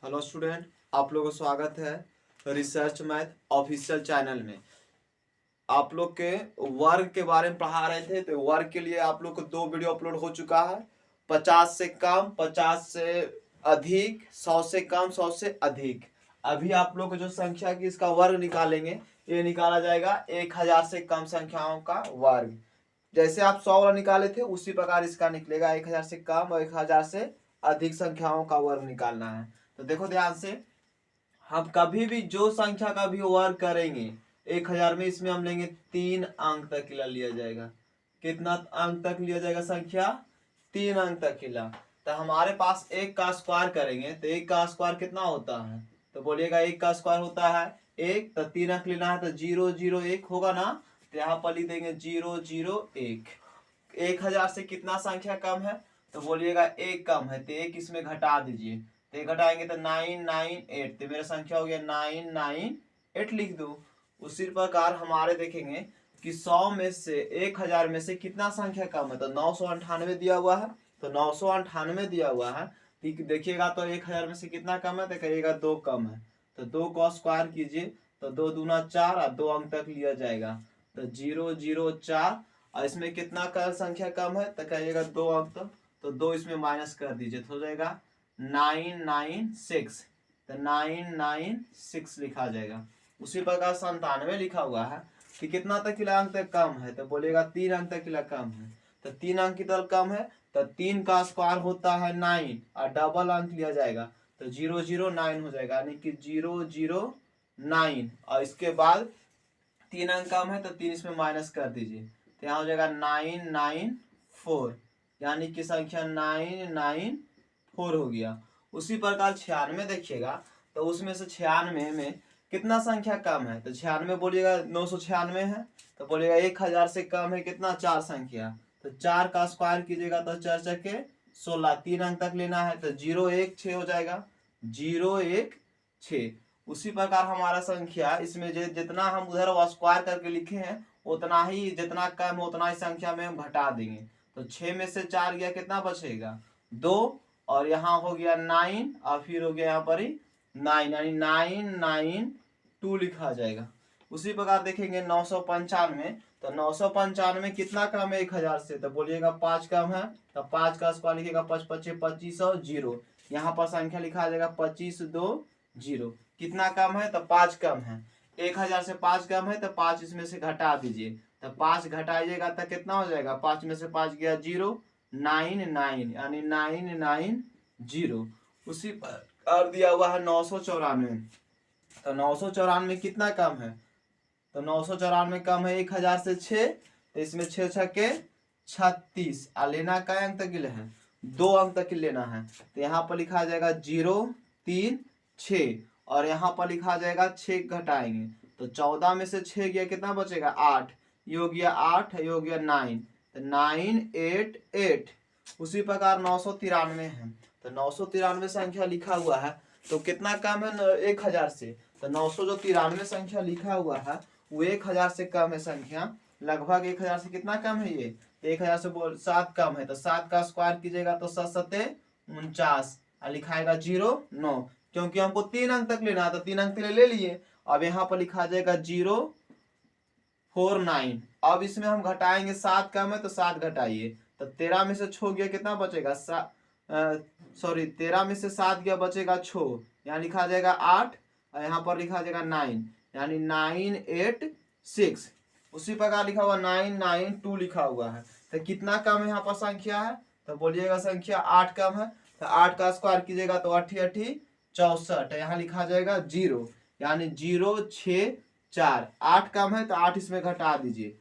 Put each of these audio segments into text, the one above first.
Hello student, आप लोगों को स्वागत है रिसर्च मैथ ऑफिशियल चैनल में। आप लोग के वर्ग के बारे में पढ़ा रहे थे, तो वर्ग के लिए आप लोग को 2 वीडियो अपलोड हो चुका है। 50 से कम, 50 से अधिक, 100 से कम, 100 से अधिक। अभी आप लोग को जो संख्या की इसका वर्ग निकालेंगे, ये निकाला जाएगा 1000 से कम संख्याओं का वर्ग। जैसे आप 100 वाला निकाले थे उसी प्रकार इसका निकलेगा। 1000 से कम और 1000 से अधिक संख्याओं का वर्ग निकालना है। तो देखो ध्यान से, हम कभी भी जो संख्या का भी वर्ग करेंगे 1000 में, इसमें हम लेंगे 3 अंक तक के लिया जाएगा। कितना अंक तक लिया जाएगा संख्या? 3 अंक तक के लिए। तो हमारे पास 1 का स्क्वायर करेंगे तो 1 का स्क्वायर कितना होता है? तो बोलिएगा 1 का स्क्वायर होता है 1। तो 3 अंक लेना है तो 0 0 1 होगा ना। तो यहाँ पर लिख देंगे 0 0 1। 1000 से कितना संख्या कम है? तो बोलिएगा 1 कम है, तो 1 इसमें घटा दीजिए। तो ये घटाएंगे तो 998। तो मेरा संख्या हो गया 998 लिख दो। उसी प्रकार हमारे देखेंगे कि 100 में से 1000 में से कितना संख्या कम है? तो 998 दिया हुआ है, तो 998 दिया हुआ है। देखिएगा तो 1000 में से कितना कम है? तो कहिएगा 2 कम है। तो 2 को स्क्वायर कीजिए तो 2 दूना 4 और 2 अंक तक लिया जाएगा। तो 0 0 4। और इसमें कितना का संख्या कम है? तो कहिएगा 2 अंक तक। तो 2 इसमें माइनस कर दीजिए तो हो जाएगा 996। तो 996 लिखा जाएगा। उसी प्रकार 97 लिखा हुआ है कि कितना तक के अंक तक कम है? तो बोलेगा 3 अंक तक के कम है। तो 3 अंक की तरफ कम है तो 3 का स्क्वायर होता है 9 और डबल अंक लिया जाएगा तो 009 हो जाएगा, यानी कि 009। और इसके बाद 3 अंक कम है तो 3 इसमें माइनस कर दीजिए तो यहाँ हो जाएगा 994, यानी कि संख्या 994 हो गया। उसी प्रकार 96 देखिएगा तो उसमें से 96 में कितना संख्या कम है? तो 96 बोलिएगा 996 है। तो बोलिएगा 1000 से कम है कितना? 4 संख्या। तो 4 का स्क्वायर कीजिएगा तो 4 चके 16। 3 अंक तक लेना है तो 016 हो जाएगा, 016। उसी प्रकार हमारा संख्या इसमें जितना हम उधर स्क्वायर करके लिखे हैं उतना ही, जितना कम है उतना ही संख्या में हम घटा देंगे। तो 6 में से 4 गया, कितना बचेगा? 2। और यहाँ हो गया 9 और फिर हो गया यहाँ पर ही 9, यानी 992 लिखा जाएगा। उसी प्रकार देखेंगे 995। तो 995 कितना कम है 1000 से? तो बोलिएगा 5 कम है। तो 5 का स्क्वायर लिखेगा 5 5 25 और 0। यहाँ पर संख्या लिखा जाएगा 25 2 0। कितना कम है? तो 5 कम है। 1000 से 5 कम है तो 5 इसमें से घटा दीजिए। तो 5 घटाइएगा तो कितना हो जाएगा? 5 में से 5 गया 0, 99, यानी 990। उसी पर दिया हुआ है 994। तो 994 कितना कम है? तो 994 कम है 1000 से 6। तो इसमें 6 छके 36। और लेना का अंक तक है? 2 अंक तक लेना है। तो यहाँ पर लिखा जाएगा 0 3 6। और यहाँ पर लिखा जाएगा 6 घटाएंगे तो 14 में से 6 गया, कितना बचेगा? 8। ये हो गया 8, ये हो गया 9। तो 988। उसी प्रकार 993 है। तो 993 संख्या लिखा हुआ है तो कितना कम है 1000 से? तो 993 संख्या लिखा हुआ है वो 1000 से कम है संख्या, लगभग 1000 से कितना कम है? ये 1000 से 7 कम है। तो 7 का स्क्वायर कीजिएगा तो 7 7 49 और लिखाएगा 09, क्योंकि हमको 3 अंक तक लेना है तो 3 अंक ले लिए। अब यहाँ पर लिखा जाएगा 049। अब इसमें हम घटाएंगे, 7 कम है तो 7 घटाइए तो 13 में से 6 गया, कितना बचेगा? 13 में से 7 गया, बचेगा 6। यहाँ लिखा जाएगा 8 और यहाँ पर लिखा जाएगा 9, यानी 986। उसी प्रकार लिखा हुआ 992 लिखा हुआ है। तो कितना कम है यहाँ पर संख्या है? तो बोलिएगा संख्या 8 कम है। तो 8 का स्क्वायर कीजिएगा तो 8 8 64। यहाँ लिखा जाएगा 0, यानी 064। 8 कम है तो 8 इसमें घटा दीजिए।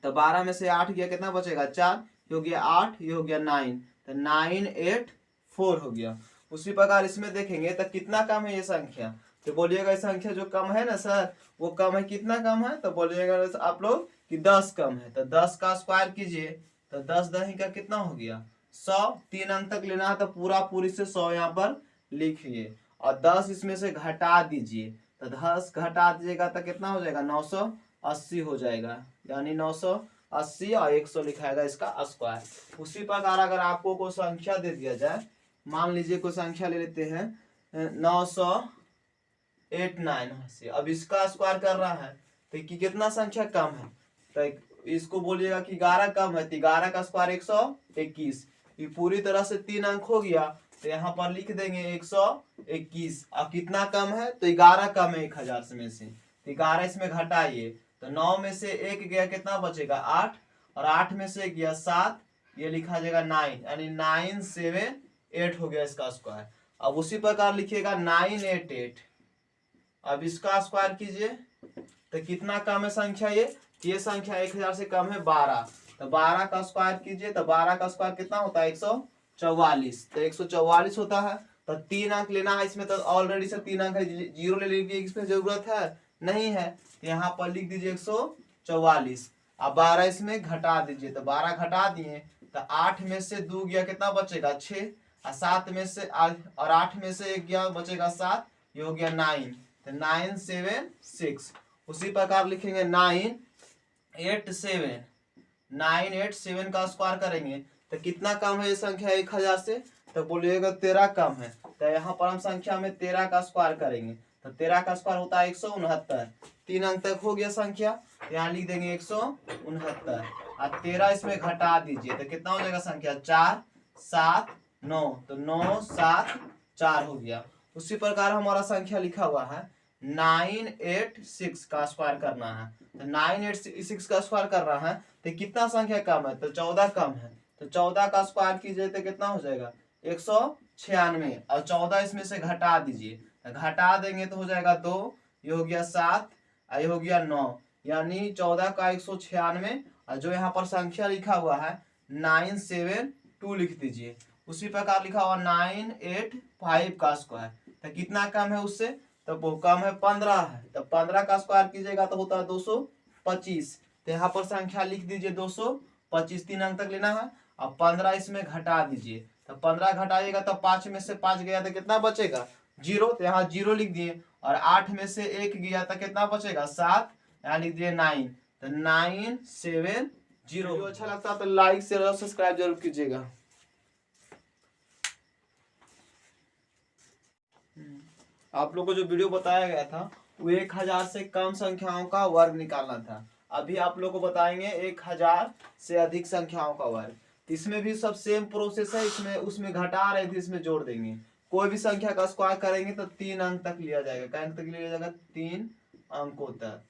तो 12 में से 8 गया, कितना बचेगा? 4। ये हो गया 8, ये हो गया 9। तो 984 हो गया। उसी प्रकार इसमें देखेंगे तो कितना कम है ये संख्या? तो बोलिएगा संख्या जो कम है ना सर, वो कम है, कितना कम है? तो बोलिएगा आप लोग कि 10 कम है। तो 10 का स्क्वायर कीजिए तो 10 10 का कितना हो गया? 100। 3 अंक तक लेना है तो पूरा पूरी से 100 यहाँ पर लिखिए और 10 इसमें से घटा दीजिए। तो 10 घटा दीजिएगा तो कितना हो जाएगा? 980 हो जाएगा, यानी 980 और 100 लिखाएगा इसका स्क्वायर। उसी प्रकार अगर आपको कोई संख्या दे दिया जाए, मान लीजिए कोई संख्या ले लेते हैं 989। अब इसका स्क्वायर कर रहा है तो कि कितना संख्या कम है, तो इसको बोलिएगा कि 11 कम है, तो 11 का स्क्वायर 121। ये पूरी तरह से 3 अंक हो गया, तो यहाँ पर लिख देंगे 121। अब कितना कम है, तो 11 कम है 1000 में से, तो 11 इसमें घटाइए, तो 9 में से 1 गया, कितना बचेगा 8, और 8 में से गया 7, ये लिखा जाएगा 9, यानी 978 हो गया इसका स्क्वायर। अब उसी प्रकार लिखिएगा 988। अब इसका स्क्वायर कीजिए, तो कितना कम है संख्या, ये संख्या 1000 से कम है 12, तो 12 का स्क्वायर कीजिए, तो 12 का स्क्वायर कितना होता है 144, तो 144 होता है। तो 3 अंक लेना है इसमें, तो ऑलरेडी से 3 अंक है, जीरो ले लीजिए, इसमें जरूरत है नहीं है, तो यहाँ पर लिख दीजिए 144। अब 12 इसमें घटा दीजिए, तो 12 घटा दिए, तो 8 में से 2 गया, कितना बचेगा 6, और 7 में से और 8 में से 1 गया, बचेगा 7, ये हो गया 9, तो 976। उसी प्रकार लिखेंगे 987 का स्क्वायर करेंगे, तो कितना कम है ये संख्या 1000 से, तो बोलिएगा 13 कम है, तो यहाँ पर हम संख्या में 13 का स्क्वायर करेंगे, तो 13 का स्क्वायर होता है 169। 3 अंक तक हो गया संख्या, यहाँ लिख देंगे 169, और 13 इसमें घटा दीजिए, तो कितना हो जाएगा संख्या 4 7 9, तो 9 7 4 हो गया। उसी प्रकार हमारा संख्या लिखा हुआ है 986 का स्क्वायर करना है, तो 986 का स्क्वायर कर रहा है, तो कितना संख्या कम है, तो 14 कम है, तो 14 का स्क्वायर कीजिए, तो कितना हो जाएगा 196, और 14 इसमें से घटा दीजिए, तो घटा देंगे तो हो जाएगा 2, ये हो गया 7, ये हो गया 9, यानी 14 का 196, और जो यहाँ पर संख्या लिखा हुआ है 972 लिख दीजिए। उसी प्रकार लिखा हुआ 985 का स्क्वायर, तो कितना कम है उससे, तो वो कम है 15 है, तो 15 का स्क्वायर कीजिएगा तो होता है 225, तो यहाँ पर संख्या लिख दीजिए 225, 3 अंक तक लेना है। अब 15 इसमें घटा दीजिए, तो 15 घटाइएगा तो 5 में से 5 गया, तो कितना बचेगा 0, तो यहाँ 0 लिख दिए, और 8 में से 1 गया, तो कितना बचेगा 7, यहाँ लिख दिए 9, तो 970। वीडियो अच्छा लगता है तो लाइक शेयर और सब्सक्राइब जरूर कीजिएगा। आप लोग को जो वीडियो बताया गया था वो 1000 से कम संख्याओं का वर्ग निकालना था। अभी आप लोग को बताएंगे 1000 से अधिक संख्याओं का वर्ग। इसमें भी सब सेम प्रोसेस है, इसमें उसमें घटा रहे थे, इसमें जोड़ देंगे। कोई भी संख्या का स्क्वायर करेंगे तो 3 अंक तक लिया जाएगा। क्या अंक तक लिया जाएगा, 3 अंकों तक,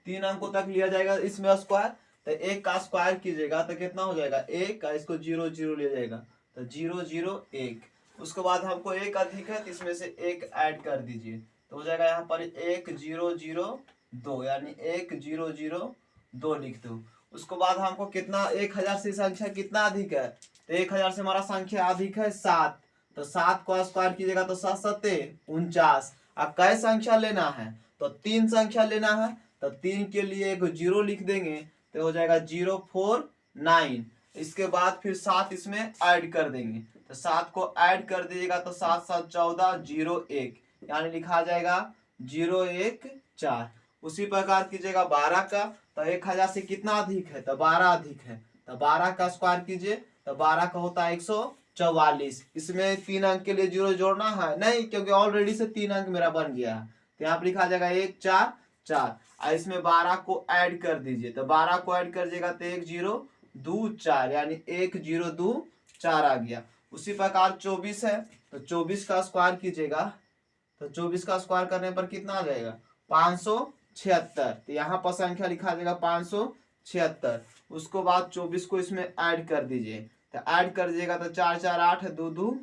3 अंकों तक लिया जाएगा इसमें स्क्वायर। तो 1 का स्क्वायर कीजिएगा तो कितना हो जाएगा 1 का, इसको 0 0 लिया जाएगा, तो 0 0 1। उसके बाद हमको 1 अधिक है तो इसमें से 1 ऐड कर दीजिए, तो हो जाएगा यहाँ पर 1 0 0 2, यानी 1 0 0 2 लिख दो। उसके बाद हमको कितना 1000 से संख्या कितना अधिक है, तो 1000 से हमारा संख्या अधिक है 7, तो 7 को स्क्वायर कीजिएगा तो 7 7 49। अब कै संख्या लेना है, तो 3 संख्या लेना है, तो 3 के लिए एक 0 लिख देंगे, तो हो जाएगा 0 4 9। इसके बाद फिर 7 इसमें ऐड कर देंगे, तो 7 को ऐड कर दीजिएगा तो 7 7 14 0 1, यानी लिखा जाएगा 0 1 4। उसी प्रकार कीजिएगा 12 का, तो 1000 से कितना अधिक है, तो 12 अधिक है, तो 12 का स्क्वायर कीजिए, तो 12 का होता है 144। इसमें 3 अंक के लिए 0 जोड़ना है नहीं, क्योंकि ऑलरेडी से 3 अंक मेरा बन गया है, तो यहाँ पर लिखा जाएगा 1 4 4। इसमें 12 को ऐड कर दीजिए, तो 12 को ऐड कर दीजिएगा तो 1 0 2 4, यानी 1 0 2 4 आ गया। उसी प्रकार 24 है, तो 24 का स्क्वायर कीजिएगा, तो 24 का स्क्वायर करने पर कितना आ जाएगा 576, तो यहाँ पर संख्या लिखा जाएगा 576। उसको बाद 24 को इसमें ऐड कर दीजिए, तो ऐड कर दीजिएगा तो 4 4 8 2 2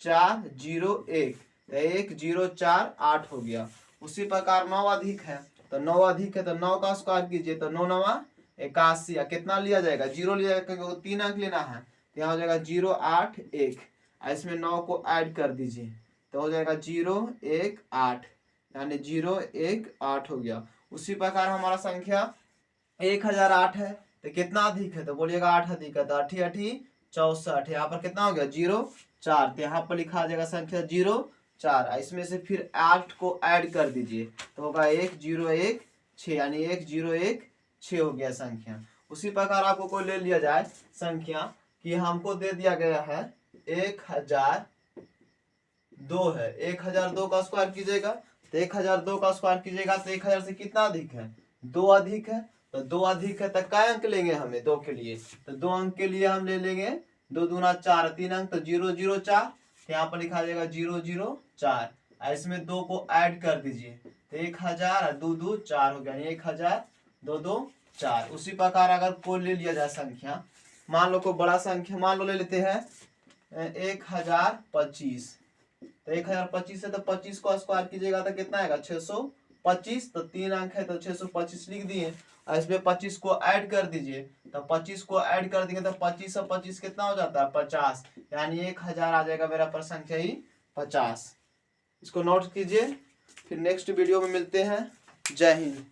4 0 1, तो 1 0 4 8 हो गया। उसी प्रकार 9 अधिक है, तो 9 अधिक है, तो 9 का स्क्वायर कीजिए, तो 9 9 81। कितना लिया जाएगा 0 लिया जाएगा, क्योंकि 3 अंक लेना है, तो यहाँ हो जाएगा 0 8 1। इसमें 9 को ऐड कर दीजिए, तो हो जाएगा 0 1 8, यानी 0 1 8 हो गया। उसी प्रकार हमारा संख्या 1008 है, तो कितना अधिक है, तो बोलिएगा 8 अधिक है, तो 8 8 64। यहाँ पर कितना हो गया 0 4, तो यहाँ पर लिखा जाएगा संख्या 0 4। इसमें से फिर 8 को ऐड कर दीजिए, तो होगा 1 0 1 6, यानी 1 0 1 6 हो गया संख्या। उसी प्रकार आपको कोई ले लिया जाए संख्या कि हमको दे दिया गया है 1000 2 है। 1002 का स्क्वायर कीजिएगा तो 1002 का स्क्वायर कीजिएगा तो 1000 से कितना अधिक है? 2 अधिक है। तो 2 अधिक है तो क्या अंक लेंगे हमें 2 के लिए? तो 2 अंक के लिए हम ले लेंगे 2 दूना 4, 3 अंक तो 0 0 4। यहाँ पर लिखा जाएगा 0 0 4। इसमें 2 को ऐड कर दीजिए तो 1000 2 2 4 हो गया, 1000 2 2 4। उसी प्रकार अगर कोई ले लिया जाए संख्या, मान लो कोई बड़ा संख्या मान लो ले लेते हैं 1025। तो 1025 है तो 25 को स्क्वायर कीजिएगा तो कितना आएगा? 625। तो 3 अंक है तो 625 लिख दिए और इसमें 25 को ऐड कर दीजिए। तो 25 को ऐड कर देंगे तो 25 और 25 कितना हो जाता है? 50। यानी 1000 आ जाएगा मेरा पर संख्या ही 50। इसको नोट कीजिए। फिर नेक्स्ट वीडियो में मिलते हैं। जय हिंद।